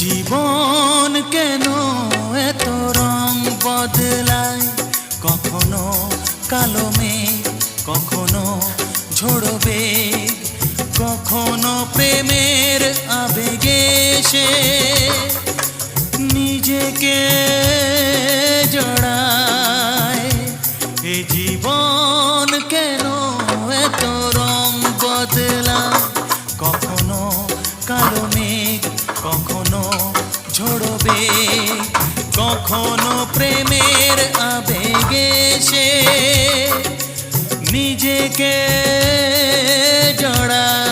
জীবন কেন এত রং বদলায়, কখনো কালো মেঘ, কখনো ঝোড়ো বেগ, কখনো প্রেমের আবেগে সে নিজেকে জড়ায়। এ জীবন কেন এত রং বদলায়, কখনো কালো মেঘ, কখনো ঝোড়ো বেগ, কখনো প্রেমের আবেগে সে নিজেকে জড়ায়।